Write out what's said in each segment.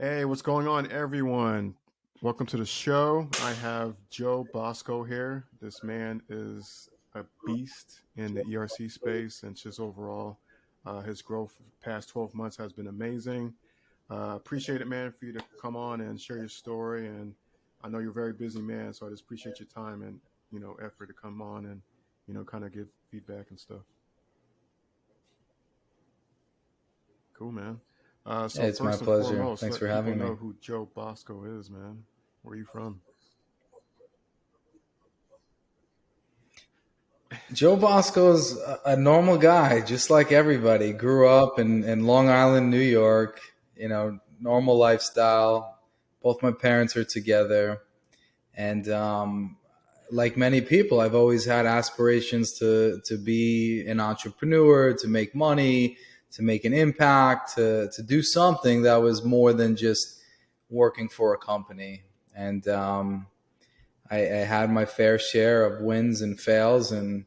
Hey, what's going on, everyone? Welcome to the show. I have Joe Bosco here. This man is a beast in the ERC space, and just overall, his growth for the past 12 months has been amazing. Appreciate it, man, for you to come on and share your story. And I know you're a very busy man, so I just appreciate your time and effort to come on and kind of give feedback and stuff. Cool, man. So It's my first and pleasure. foremost, Thanks for let people having know me. who Joe Bosco is, man. Where are you from? Joe Bosco's a normal guy, just like everybody. Grew up in Long Island, New York, normal lifestyle. Both my parents are together. And like many people, I've always had aspirations to be an entrepreneur, to make money, to make an impact, to do something that was more than just working for a company. And I had my fair share of wins and fails and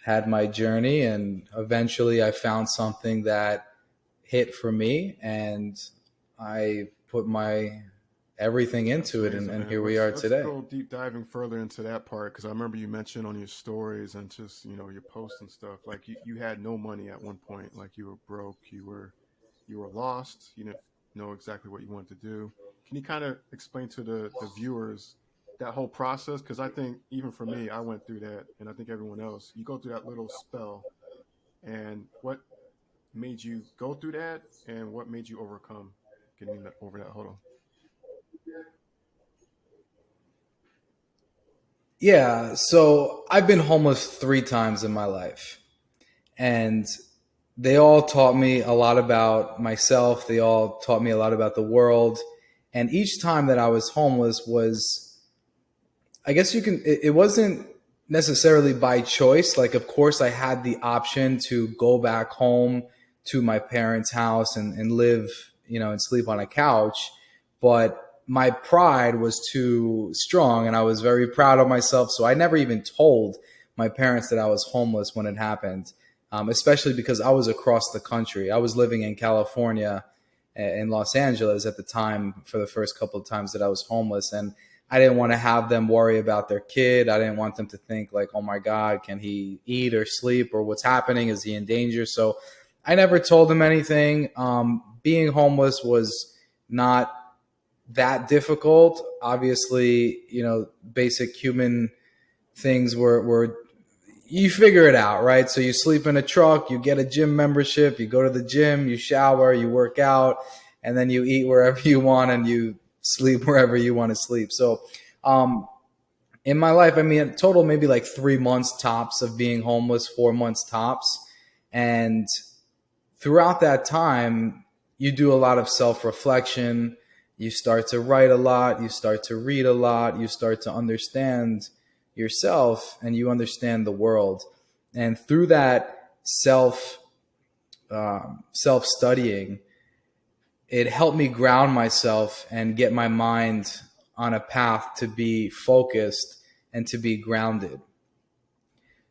had my journey. And eventually I found something that hit for me, and I put my everything That's into it. And, amazing, and man. here we Let's are let's today. go deep diving further into that part because I remember you mentioned on your stories and just your posts and stuff like you had no money at one point, like you were broke, you were lost, you didn't know exactly what you wanted to do. Can you kind of explain to the viewers that whole process? Because I think even for me, I went through that, and I think everyone else, you go through that little spell, and what made you go through that, and what made you overcome getting over that hurdle? Yeah. So I've been homeless 3 times in my life, and they all taught me a lot about myself. They all taught me a lot about the world. And each time that I was homeless was, I guess it wasn't necessarily by choice. Like, of course, I had the option to go back home to my parents' house and live, and sleep on a couch. But my pride was too strong, and I was very proud of myself. So I never even told my parents that I was homeless when it happened, especially because I was across the country. I was living in California, in Los Angeles at the time for the first couple of times that I was homeless. And I didn't want to have them worry about their kid. I didn't want them to think like, oh my God, can he eat or sleep, or what's happening? Is he in danger? So I never told them anything. Being homeless was not that difficult. Obviously, basic human things were you figure it out, right? So you sleep in a truck, you get a gym membership, you go to the gym, you shower, you work out, and then you eat wherever you want and you sleep wherever you want to sleep. So, in my life, I mean, in total, maybe like 3 months tops of being homeless, 4 months tops. And throughout that time, you do a lot of self reflection. You start to write a lot. You start to read a lot. You start to understand yourself, and you understand the world. And through that self studying, it helped me ground myself and get my mind on a path to be focused and to be grounded.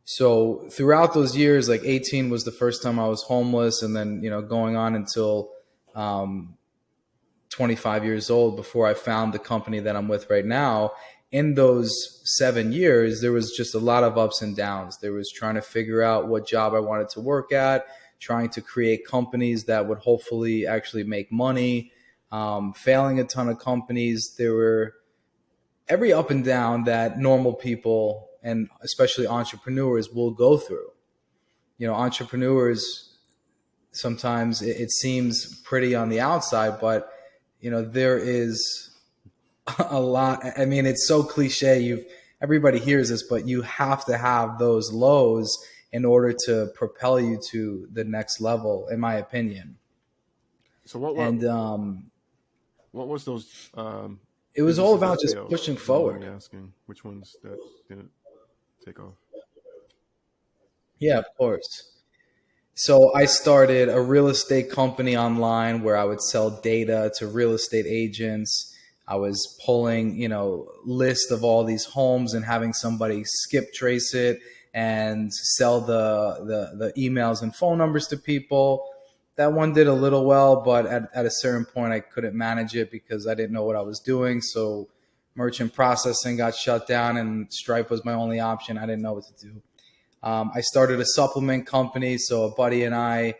So throughout those years, like 18 was the first time I was homeless, and then going on until um, 25 years old before I found the company that I'm with right now. In those 7 years, there was just a lot of ups and downs. There was trying to figure out what job I wanted to work at, trying to create companies that would hopefully actually make money, failing a ton of companies. There were every up and down that normal people and especially entrepreneurs will go through. Entrepreneurs, sometimes it seems pretty on the outside, but there is a lot. I mean, it's so cliche. Everybody hears this, but you have to have those lows in order to propel you to the next level, in my opinion. So what what And what was those it was all businesses that about just failed, pushing if you don't mind forward. me asking? Which ones that didn't take off? Yeah, of course. So I started a real estate company online where I would sell data to real estate agents. I was pulling, list of all these homes and having somebody skip trace it and sell the emails and phone numbers to people. that one did a little well, but at a certain point I couldn't manage it because I didn't know what I was doing. So merchant processing got shut down and Stripe was my only option. I didn't know what to do. I started a supplement company. So a buddy and I,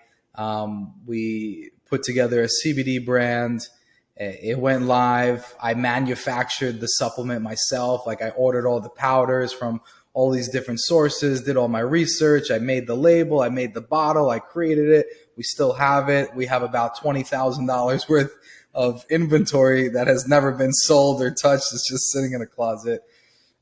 we put together a CBD brand. It went live. I manufactured the supplement myself. Like I ordered all the powders from all these different sources, did all my research. I made the label, I made the bottle, I created it. We still have it. We have about $20,000 worth of inventory that has never been sold or touched. It's just sitting in a closet.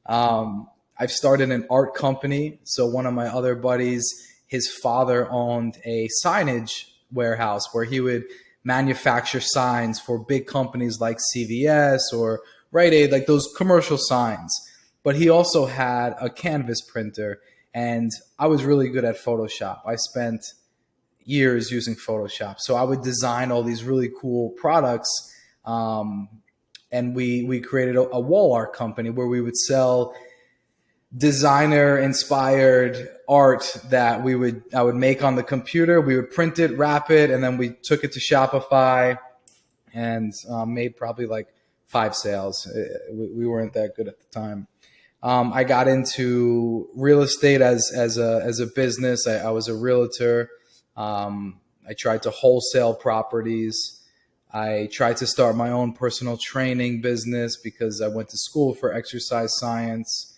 I've started an art company. So one of my other buddies, his father owned a signage warehouse where he would manufacture signs for big companies like CVS or Rite Aid, like those commercial signs. But he also had a canvas printer, and I was really good at Photoshop. I spent years using Photoshop. So I would design all these really cool products. And we created a wall art company where we would sell designer inspired art that I would make on the computer. We would print it, wrap it, and then we took it to Shopify and made probably like 5 sales. We weren't that good at the time. I got into real estate as a business. I was a realtor. I tried to wholesale properties. I tried to start my own personal training business because I went to school for exercise science.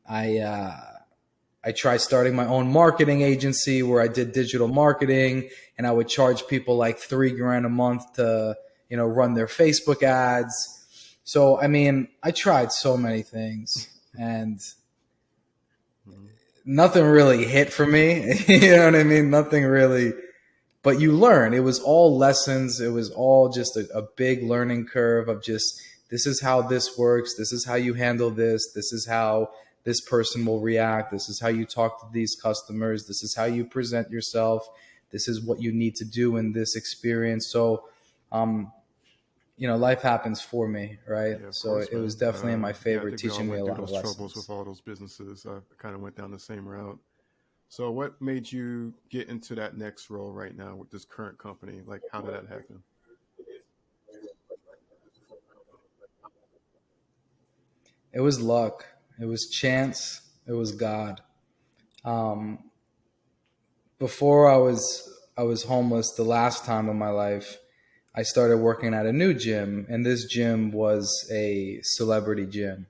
I tried starting my own marketing agency where I did digital marketing, and I would charge people like $3,000 a month to, run their Facebook ads. So, I mean, I tried so many things and nothing really hit for me. You know what I mean? Nothing really, but you learn. It was all lessons. It was all just a big learning curve of just, this is how this works. This is how you handle this. This is how this person will react. This is how you talk to these customers. This is how you present yourself. This is what you need to do in this experience. So, life happens for me, right? Yeah, of So course, it was man. definitely in my Yeah, I favor, think we all teaching me a went through lot of those troubles with lessons. all those businesses. I kind of went down the same route. So, what made you get into that next role right now with this current company? Like, how did that happen? It was luck. It was chance. It was God. Um, Before I was homeless the last time in my life, I started working at a new gym, and this gym was a celebrity gym,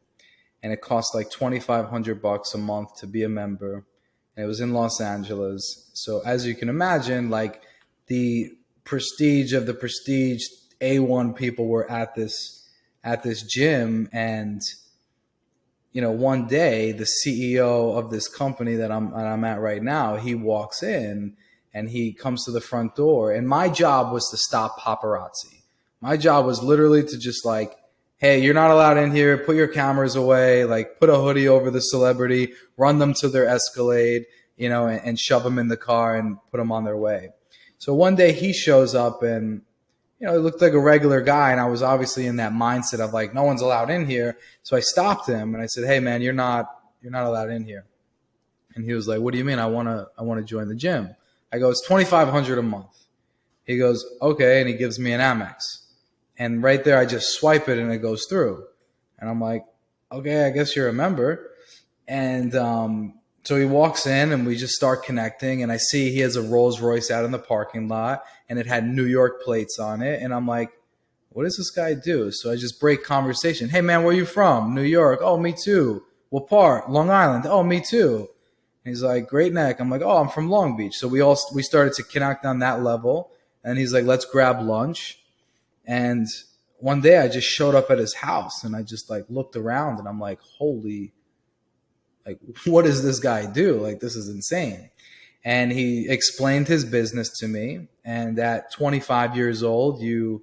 and it cost like $2,500 a month to be a member, and it was in Los Angeles. So as you can imagine, like the prestige of the prestige A1 people were at this gym, and one day the CEO of this company that I'm at right now, he walks in and he comes to the front door. And my job was to stop paparazzi. My job was literally to just like, hey, you're not allowed in here. Put your cameras away. Like put a hoodie over the celebrity, run them to their Escalade, and shove them in the car and put them on their way. So one day he shows up and he looked like a regular guy, and I was obviously in that mindset of like, no one's allowed in here. So I stopped him and I said, hey man, you're not allowed in here. And he was like, what do you mean? I want to join the gym. I go, it's $2,500 a month. He goes, okay. And he gives me an Amex. And right there, I just swipe it and it goes through. And I'm like, okay, I guess you're a member. And so he walks in and we just start connecting. And I see he has a Rolls Royce out in the parking lot and it had New York plates on it. And I'm like, what does this guy do? So I just break conversation. Hey, man, where you from? New York. Oh, me too. What part? Long Island. Oh, me too. And he's like, Great Neck. I'm like, oh, I'm from Long Beach. So we started to connect on that level. And he's like, let's grab lunch. And one day I just showed up at his house and I just like looked around and I'm like, holy, like, what does this guy do? Like, this is insane. And he explained his business to me. And at 25 years old, you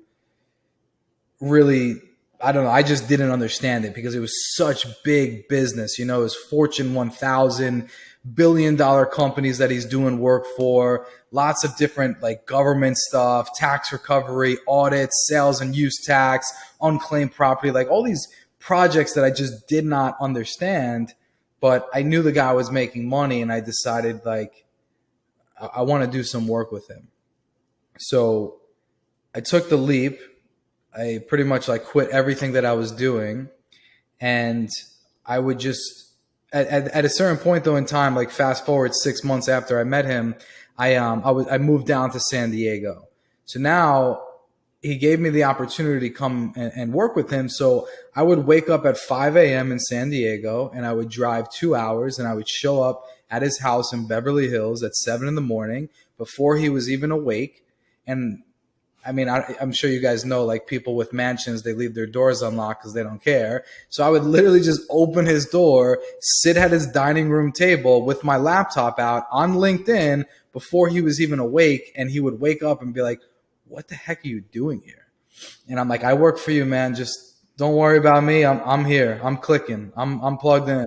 really, I don't know, I just didn't understand it because it was such big business. It was Fortune 1000 billion-dollar companies that he's doing work for, lots of different like government stuff, tax recovery, audits, sales and use tax, unclaimed property, like all these projects that I just did not understand. But I knew the guy was making money and I decided like I want to do some work with him. So I took the leap. I pretty much like quit everything that I was doing, and I would just at a certain point though in time, like fast forward 6 months after I met him, I moved down to San Diego. So now he gave me the opportunity to come and work with him. So I would wake up at 5 a.m. in San Diego, and I would drive 2 hours, and I would show up at his house in Beverly Hills at 7 in the morning before he was even awake. And I mean, I'm sure you guys know, like people with mansions, they leave their doors unlocked because they don't care. So I would literally just open his door, sit at his dining room table with my laptop out on LinkedIn before he was even awake. And he would wake up and be like, what the heck are you doing here? And I'm like, I work for you, man. Just don't worry about me. I'm here. I'm clicking. I'm plugged in.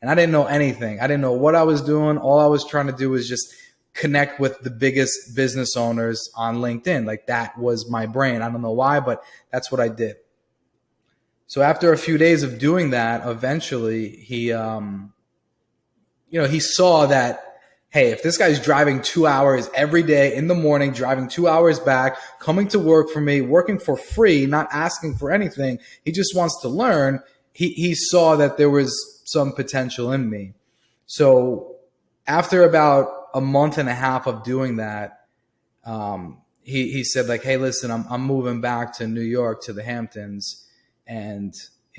And I didn't know anything. I didn't know what I was doing. All I was trying to do was just connect with the biggest business owners on LinkedIn. Like that was my brain. I don't know why, but that's what I did. So after a few days of doing that, eventually he saw that, hey, if this guy's driving 2 hours every day in the morning, driving 2 hours back, coming to work for me, working for free, not asking for anything, he just wants to learn. He saw that there was some potential in me. So after about a month and a half of doing that, he said like, hey, listen, I'm moving back to New York, to the Hamptons, and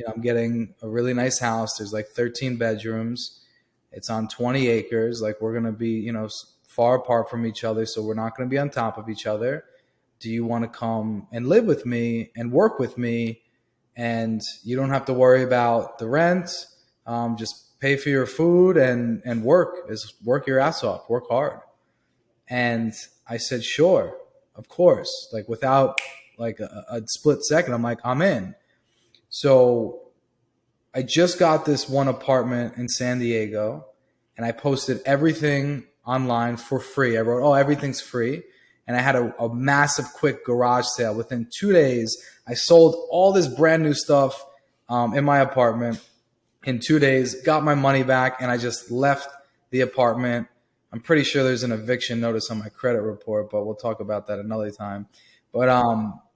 I'm getting a really nice house. There's like 13 bedrooms. It's on 20 acres. Like we're going to be, far apart from each other. So we're not going to be on top of each other. Do you want to come and live with me and work with me? And you don't have to worry about the rent. Just pay for your food and work your ass off, work hard. And I said, sure, of course, like without like a split second, I'm like, I'm in. So I just got this one apartment in San Diego, and I posted everything online for free. I wrote, oh, everything's free. And I had a massive quick garage sale. Within 2 days, I sold all this brand new stuff in my apartment in 2 days, got my money back, and I just left the apartment. I'm pretty sure there's an eviction notice on my credit report, but we'll talk about that another time. But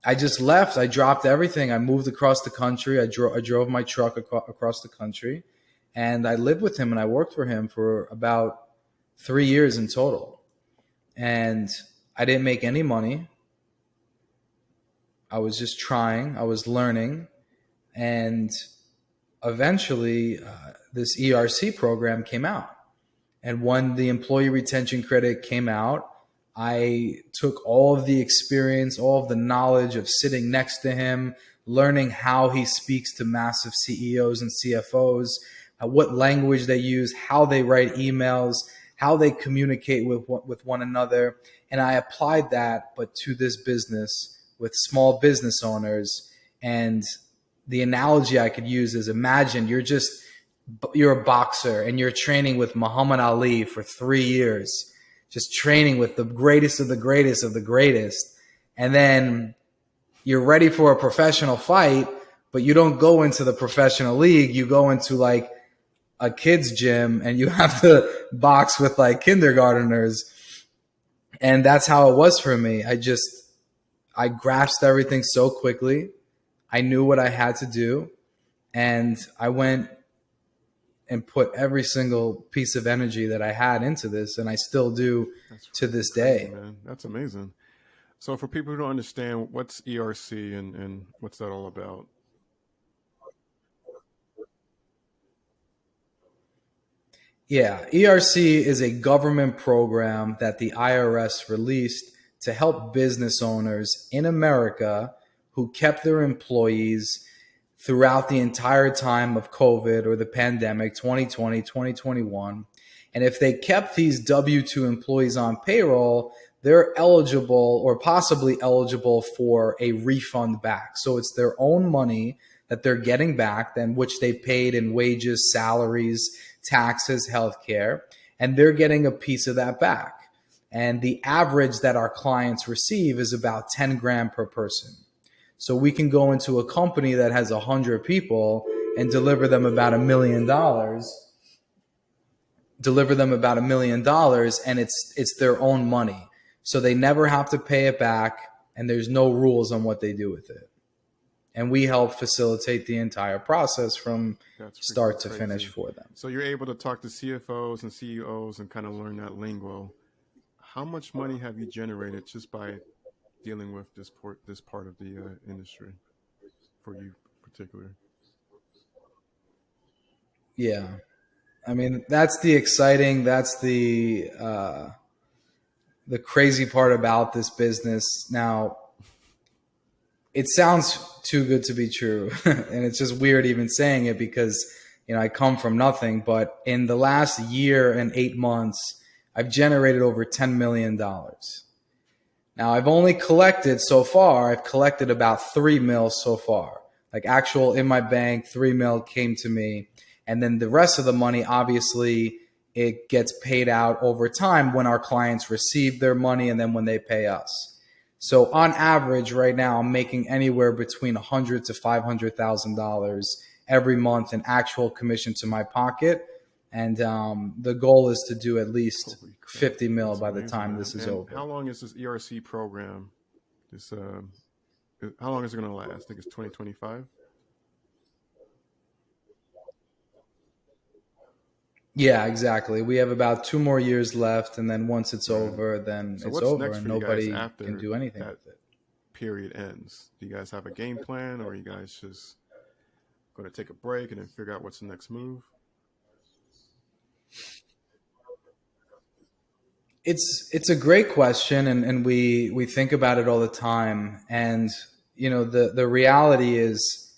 I just left. I dropped everything. I moved across the country. I drove my truck across the country, and I lived with him and I worked for him for about 3 years in total. And I didn't make any money. I was just trying. I was learning. And eventually, this ERC program came out. And when the employee retention credit came out, I took all of the experience, all of the knowledge of sitting next to him, learning how he speaks to massive CEOs and CFOs, what language they use, how they write emails, how they communicate with one another. And I applied that, but to this business with small business owners. And the analogy I could use is, imagine you're a boxer and you're training with Muhammad Ali for 3 years, just training with the greatest of the greatest of the greatest. And then you're ready for a professional fight, but you don't go into the professional league. You go into like a kid's gym and you have to box with like kindergarteners. And that's how it was for me. I grasped everything so quickly. I knew what I had to do. And I went and put every single piece of energy that I had into this, and I still do to this day. Man. That's amazing. So for people who don't understand, what's ERC and what's that all about? Yeah, ERC is a government program that the IRS released to help business owners in America who kept their employees throughout the entire time of COVID or the pandemic, 2020, 2021. And if they kept these W-2 employees on payroll, they're eligible or possibly eligible for a refund back. So it's their own money that they're getting back, than which they paid in wages, salaries, taxes, healthcare, and they're getting a piece of that back. And the average that our clients receive is about 10 grand per person. So we can go into a company that has 100 people and deliver them about $1 million, and it's their own money. So they never have to pay it back, and there's no rules on what they do with it. And we help facilitate the entire process from That's freaking start to finish crazy. for them. So you're able to talk to CFOs and CEOs and kind of learn that lingo. How much money have you generated just by dealing with this part of the industry for you in particular? Yeah. I mean, that's the crazy part about this business. Now, it sounds too good to be true. And it's just weird even saying it because, I come from nothing. But in the last year and 8 months, I've generated over $10 million. Now, I've only collected so far, I've collected about 3 mil so far. Like actual in my bank, 3 mil came to me. And then the rest of the money, obviously, it gets paid out over time when our clients receive their money and then when they pay us. So on average, right now, I'm making anywhere between $100,000 to $500,000 every month in actual commission to my pocket. And the goal is to do at least 50 mil That's by the amazing, time man. this is And over. how long is this ERC program? This how long is it going to last? I think it's 2025. Yeah, exactly. We have about 2 more years left, and then once it's Right. over, then So it's what's over, next and for you guys nobody can after do anything that with it. period ends? Do you guys have a game plan, or are you guys just going to take a break and then figure out what's the next move? It's a great question, and we think about it all the time. And the reality is,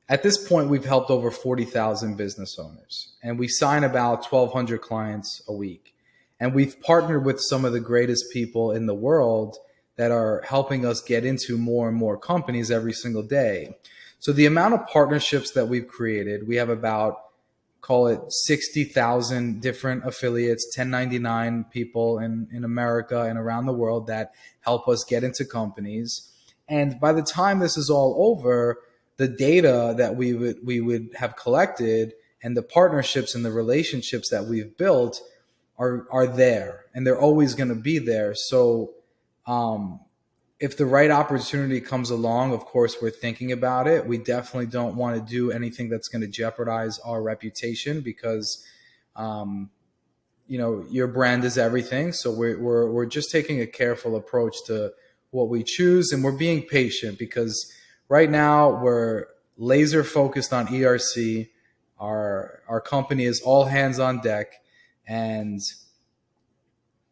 at this point, we've helped over 40,000 business owners, and we sign about 1,200 clients a week. And we've partnered with some of the greatest people in the world that are helping us get into more and more companies every single day. So the amount of partnerships that we've created, we have about, call it 60,000 different affiliates, 1099 people in America and around the world that help us get into companies. And by the time this is all over, the data that we would have collected and the partnerships and the relationships that we've built are there, and they're always going to be there. So if the right opportunity comes along, of course, we're thinking about it. We definitely don't want to do anything that's going to jeopardize our reputation because, your brand is everything. So we're just taking a careful approach to what we choose, and we're being patient because right now we're laser focused on ERC. Our company is all hands on deck, and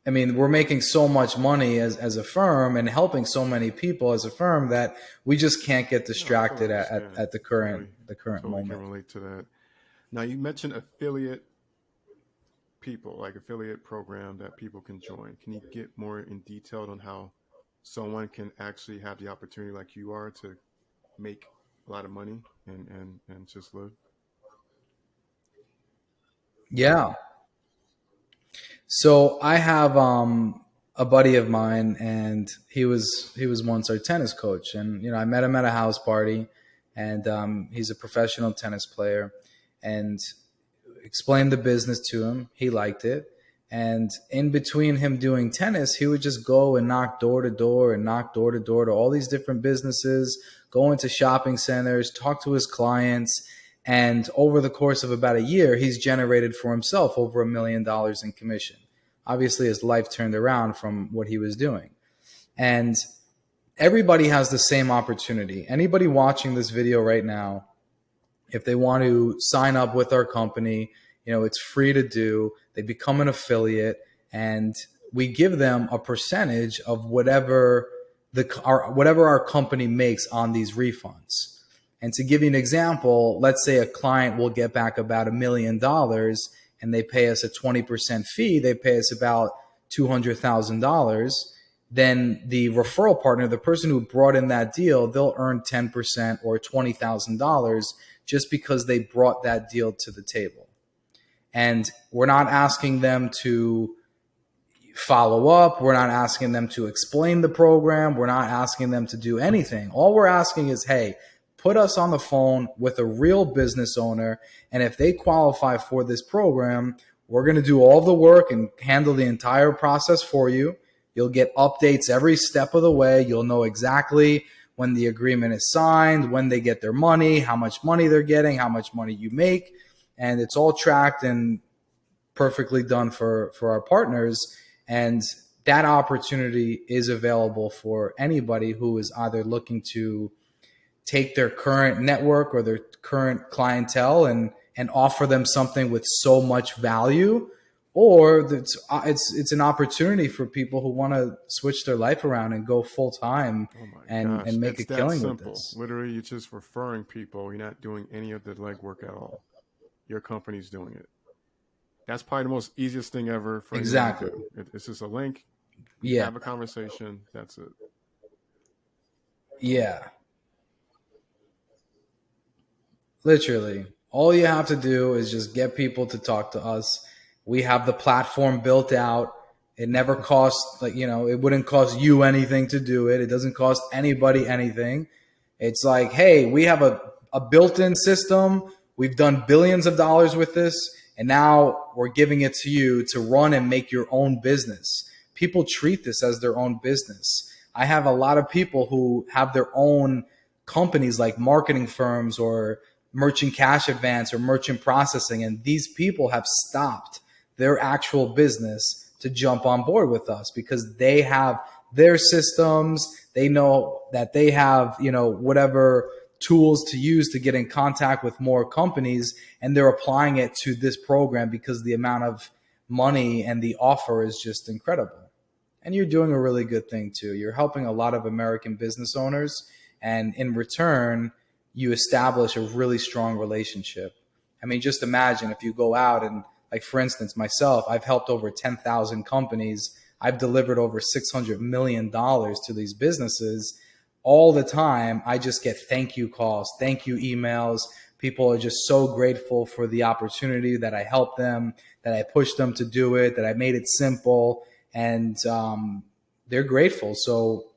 I mean, we're making so much money as a firm and helping so many people as a firm that we just can't get No, I totally distracted understand. at the current Totally can moment. relate to that. Now you mentioned affiliate people, like affiliate program that people can join. Can you get more in detail on how someone can actually have the opportunity, like you are, to make a lot of money and just live? Yeah. So I have a buddy of mine, and he was once our tennis coach, and I met him at a house party, and he's a professional tennis player, and explained the business to him. He liked it. And in between him doing tennis, he would just go and knock door to door and knock door to door to all these different businesses, go into shopping centers, talk to his clients. And over the course of about a year, he's generated for himself over $1 million in commission. Obviously, his life turned around from what he was doing. And everybody has the same opportunity. Anybody watching this video right now, if they want to sign up with our company, it's free to do. They become an affiliate, and we give them a percentage of whatever our company makes on these refunds. And to give you an example, let's say a client will get back about $1 million and they pay us a 20% fee. They pay us about $200,000. Then the referral partner, the person who brought in that deal, they'll earn 10% or $20,000 just because they brought that deal to the table. And we're not asking them to follow up. We're not asking them to explain the program. We're not asking them to do anything. All we're asking is, hey, put us on the phone with a real business owner. And if they qualify for this program, we're going to do all the work and handle the entire process for you. You'll get updates every step of the way. You'll know exactly when the agreement is signed, when they get their money, how much money they're getting, how much money you make. And it's all tracked and perfectly done for our partners. And that opportunity is available for anybody who is either looking to take their current network or their current clientele and offer them something with so much value, or it's an opportunity for people who want to switch their life around and go full time Oh my and gosh, make a it's that killing with simple. this. Literally, you're just referring people. You're not doing any of the legwork at all. Your company's doing it. That's probably the most easiest thing ever for anyone to Exactly. do. It's just a link. You Yeah. have a conversation. That's it. Yeah. Literally, all you have to do is just get people to talk to us. We have the platform built out. It never costs, it wouldn't cost you anything to do it. It doesn't cost anybody anything. It's like, hey, we have a built-in system. We've done billions of dollars with this, and now we're giving it to you to run and make your own business. People treat this as their own business. I have a lot of people who have their own companies like marketing firms or merchant cash advance or merchant processing, and these people have stopped their actual business to jump on board with us because they have their systems. They know that they have, whatever tools to use to get in contact with more companies, and they're applying it to this program because the amount of money and the offer is just incredible. And you're doing a really good thing too. You're helping a lot of American business owners, and in return, you establish a really strong relationship. I mean, just imagine if you go out and, like, for instance, myself, I've helped over 10,000 companies. I've delivered over $600 million to these businesses. All the time, I just get thank you calls, thank you emails. People are just so grateful for the opportunity that I helped them, that I pushed them to do it, that I made it simple, and they're grateful. So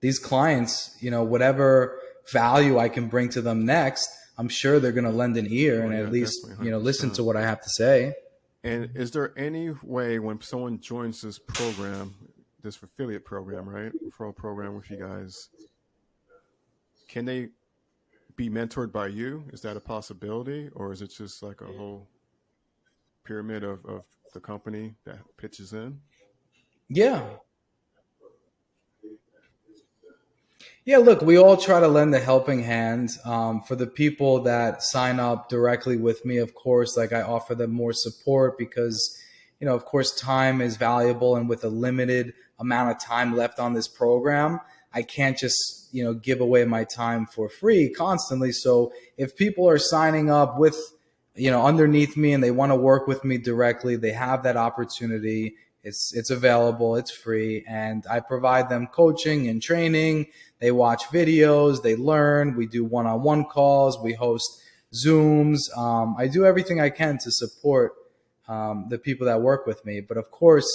these clients, whatever value I can bring to them next, I'm sure they're going to lend an ear Oh and at yeah, least, definitely, listen 100%. to what I have to say. And is there any way when someone joins this program, this affiliate program, right, referral program with you guys, can they be mentored by you? Is that a possibility, or is it just like a whole pyramid of the company that pitches in? Yeah. Yeah, look, we all try to lend a helping hand. For the people that sign up directly with me, of course, like, I offer them more support because, of course, time is valuable. And with a limited amount of time left on this program, I can't just, give away my time for free constantly. So if people are signing up with, underneath me and they want to work with me directly, they have that opportunity. It's available, it's free, and I provide them coaching and training. They watch videos, they learn. We do one-on-one calls, we host Zooms. I do everything I can to support the people that work with me. But of course,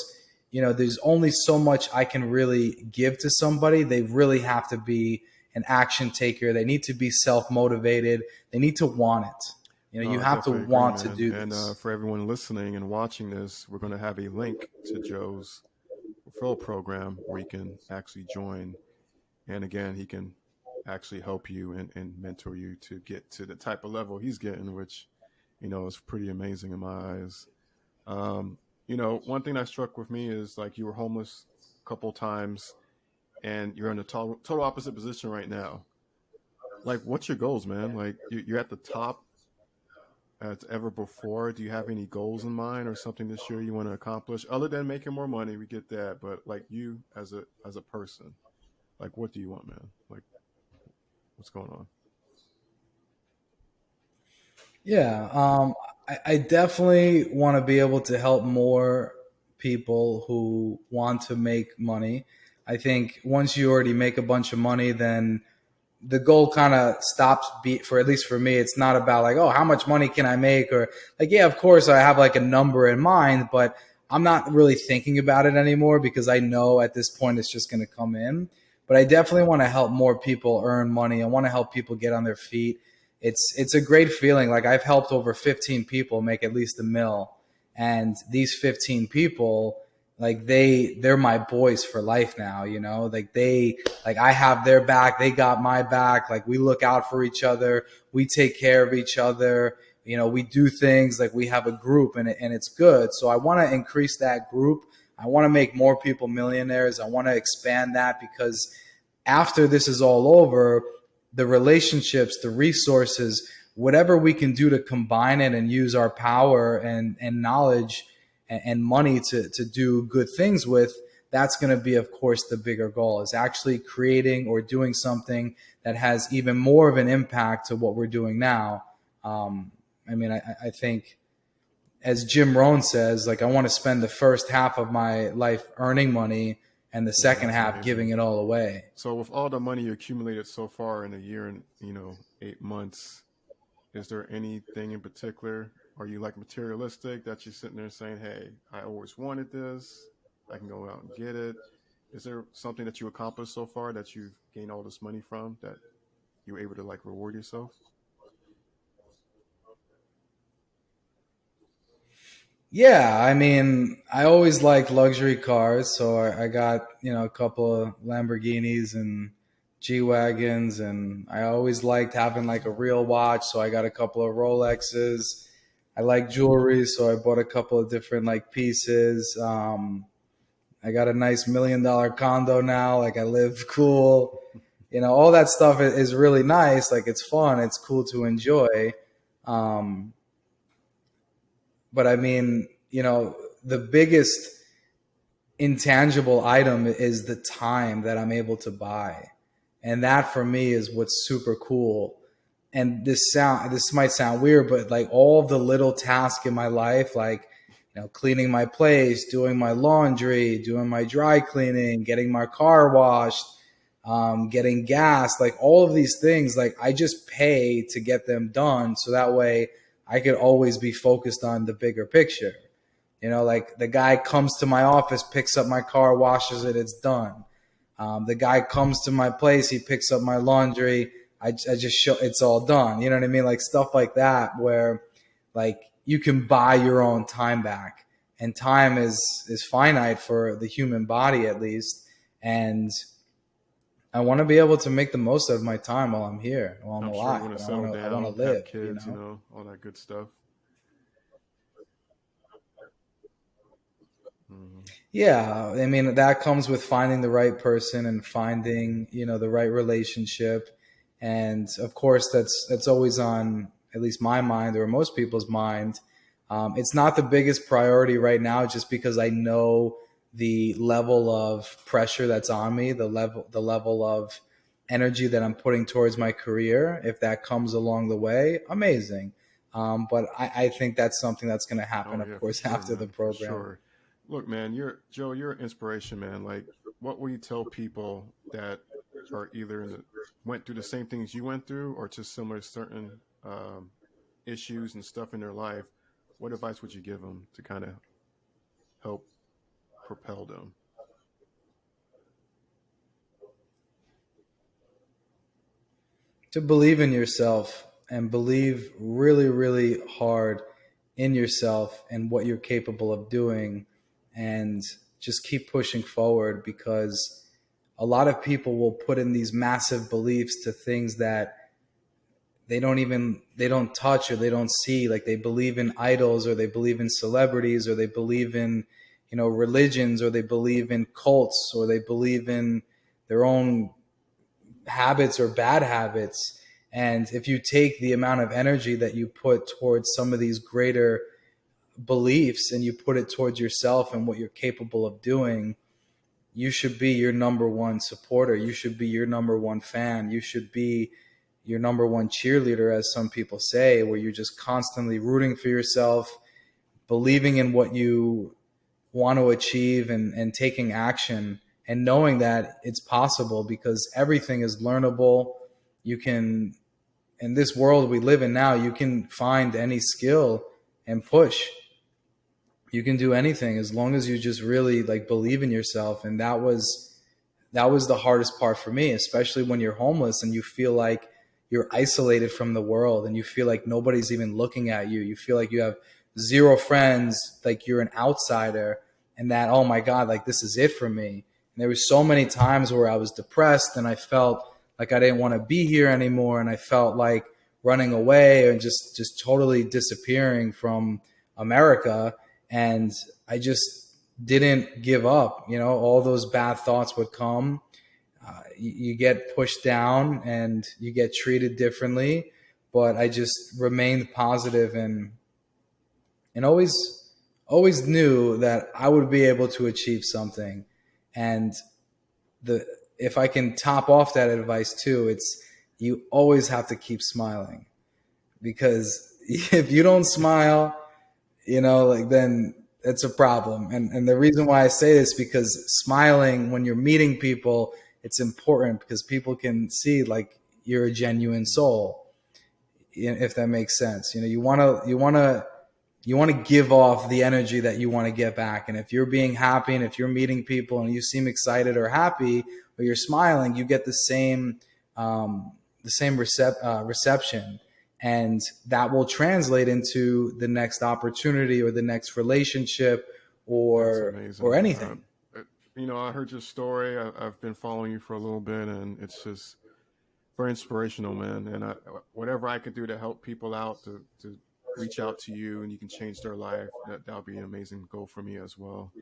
there's only so much I can really give to somebody. They really have to be an action taker. They need to be self-motivated. They need to want it. No, You I have to definitely agree, want to man. do And this. for everyone listening and watching this, we're going to have a link to Joe's referral program where you can actually join. And again, he can actually help you and mentor you to get to the type of level he's getting, which, is pretty amazing in my eyes. Um, one thing that struck with me is like you were homeless a couple times and you're in a total opposite position right now. Like, what's your goals, man? Like, you're at the top as ever before. Do you have any goals in mind or something this year you want to accomplish other than making more money? We get that, but like you as a person, like what do you want, man? Like what's going on? Yeah, I definitely want to be able to help more people who want to make money. I think once you already make a bunch of money, then the goal kind of stops. For at least for me, it's not about like, oh, how much money can I make, or like, yeah, of course I have like a number in mind, but I'm not really thinking about it anymore because I know at this point it's just going to come in. But I definitely want to help more people earn money. I want to help people get on their feet. It's a great feeling. Like, I've helped over 15 people make at least a mil, and these 15 people, like they're my boys for life now, you know, like I have their back, they got my back, like we look out for each other, we take care of each other, you know, we do things like we have a group, and it's good. So I want to increase that group. I want to make more people millionaires. I want to expand that, because after this is all over, the relationships, the resources, whatever we can do to combine it and use our power and knowledge and money to do good things with, that's going to be, of course, the bigger goal, is actually creating or doing something that has even more of an impact to what we're doing now. I mean, I think, as Jim Rohn says, like, I want to spend the first half of my life earning money and the Yeah, second that's half giving amazing. it all away. So with all the money you accumulated so far in a year and 8 months, is there anything in particular? Are you like materialistic that you're sitting there saying, "Hey, I always wanted this. I can go out and get it." Is there something that you accomplished so far that you've gained all this money from that you were able to like reward yourself? Yeah, I mean, I always liked luxury cars, so I got, you know, a couple of Lamborghinis and G wagons, and I always liked having like a real watch, so I got a couple of Rolexes. I like jewelry, so I bought a couple of different like pieces. I got a nice $1 million condo now. Like, I live cool. You know, all that stuff is really nice. Like, it's fun. It's cool to enjoy. Um, but I mean, you know, the biggest intangible item is the time that I'm able to buy. And that for me is what's super cool. And this might sound weird, but like all the little tasks in my life, like, you know, cleaning my place, doing my laundry, doing my dry cleaning, getting my car washed, getting gas, like all of these things, like I just pay to get them done, so that way I could always be focused on the bigger picture. You know, like the guy comes to my office, picks up my car, washes it, it's done. The guy comes to my place, he picks up my laundry, I just show it's all done. You know what I mean? Like stuff like that, where like you can buy your own time back, and time is finite for the human body, at least. And I want to be able to make the most of my time while I'm here, while I'm I'm sure you alive, want to and settle I want to down, have live. You kids, know. all that good stuff. Hmm. Yeah, I mean, that comes with finding the right person and finding, you know, the right relationship. And of course, that's always on at least my mind, or most people's mind. It's not the biggest priority right now, just because I know the level of pressure that's on me, the level of energy that I'm putting towards my career. If that comes along the way, amazing. But I think that's something that's going to happen, Oh of yeah, for course, sure, after the man, for program. sure. Look, man, you're Joe. You're an inspiration, man. Like, what will you tell people that are either went through the same things you went through, or just similar certain issues and stuff in their life? What advice would you give them to kind of help propel them? To believe in yourself, and believe really, really hard in yourself and what you're capable of doing, and just keep pushing forward, because a lot of people will put in these massive beliefs to things that they don't touch or they don't see. Like, they believe in idols, or they believe in celebrities, or they believe in, you know, religions, or they believe in cults, or they believe in their own habits or bad habits. And if you take the amount of energy that you put towards some of these greater beliefs and you put it towards yourself and what you're capable of doing, you should be your number one supporter. You should be your number one fan. You should be your number one cheerleader, as some people say, where you're just constantly rooting for yourself, believing in what you want to achieve, and taking action, and knowing that it's possible, because everything is learnable. You can, in this world we live in now, you can find any skill and push. You can do anything as long as you just really like believe in yourself. And that was the hardest part for me, especially when you're homeless and you feel like you're isolated from the world, and you feel like nobody's even looking at you. You feel like you have zero friends, like you're an outsider. and that, oh my God, like this is it for me. And there were so many times where I was depressed and I felt like I didn't want to be here anymore, and I felt like running away and just totally disappearing from America. And I just didn't give up. You know, all those bad thoughts would come. You get pushed down and you get treated differently, but I just remained positive and always knew that I would be able to achieve something. And the if I can top off that advice too, it's you always have to keep smiling, because if you don't smile, you know, like then it's a problem. And the reason why I say this, because smiling when you're meeting people, it's important because people can see like you're a genuine soul, if that makes sense. You know, you want to give off the energy that you want to get back. And if you're being happy and if you're meeting people and you seem excited or happy or you're smiling, you get the same reception, and that will translate into the next opportunity or the next relationship That's or amazing. anything. I heard your story. I've been following you for a little bit, and it's just very inspirational, man. And whatever I could do to help people out to reach out to you and you can change their life, that'll be an amazing goal for me as well.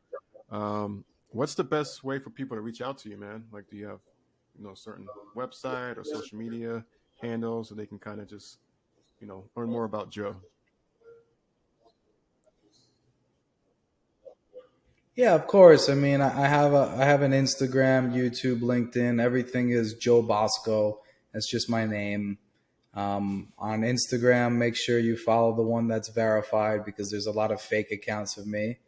What's the best way for people to reach out to you, man? Like, do you have, certain website or social media handles so they can kind of just, learn more about Joe? Yeah, of course. I mean, I have an Instagram, YouTube, LinkedIn. Everything is Joe Bosco. That's just my name. On Instagram, make sure you follow the one that's verified, because there's a lot of fake accounts of me,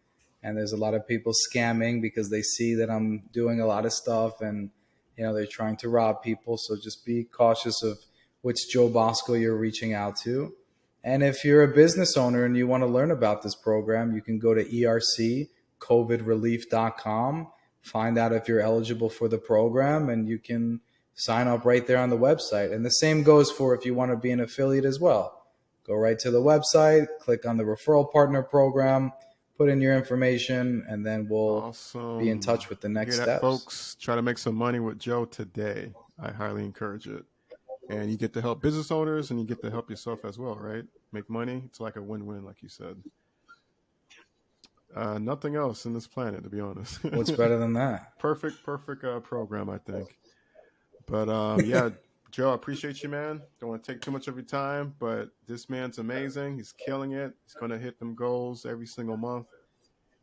and there's a lot of people scamming because they see that I'm doing a lot of stuff, and they're trying to rob people. So just be cautious of which Joe Bosco you're reaching out to. And if you're a business owner and you want to learn about this program, you can go to erccovidrelief.com, find out if you're eligible for the program, and you can sign up right there on the website. And the same goes for if you want to be an affiliate as well. Go right to the website, click on the referral partner program, put in your information, and then we'll be in Awesome. touch with the You next hear that, steps. folks? Try to make some money with Joe today. I highly encourage it. And you get to help business owners and you get to help yourself as well, right? Make money. It's like a win-win, like you said. Nothing else in this planet, to be honest. What's better than that? Perfect program, I think. But yeah, Joe, I appreciate you, man. Don't want to take too much of your time, but this man's amazing. He's killing it. He's going to hit them goals every single month.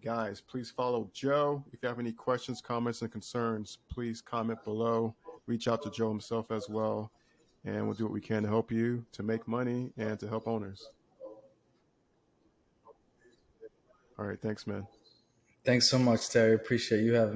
Guys, please follow Joe. If you have any questions, comments, and concerns, please comment below. Reach out to Joe himself as well, and we'll do what we can to help you to make money and to help owners. All right, thanks, man. Thanks so much, Terry. Appreciate you having me.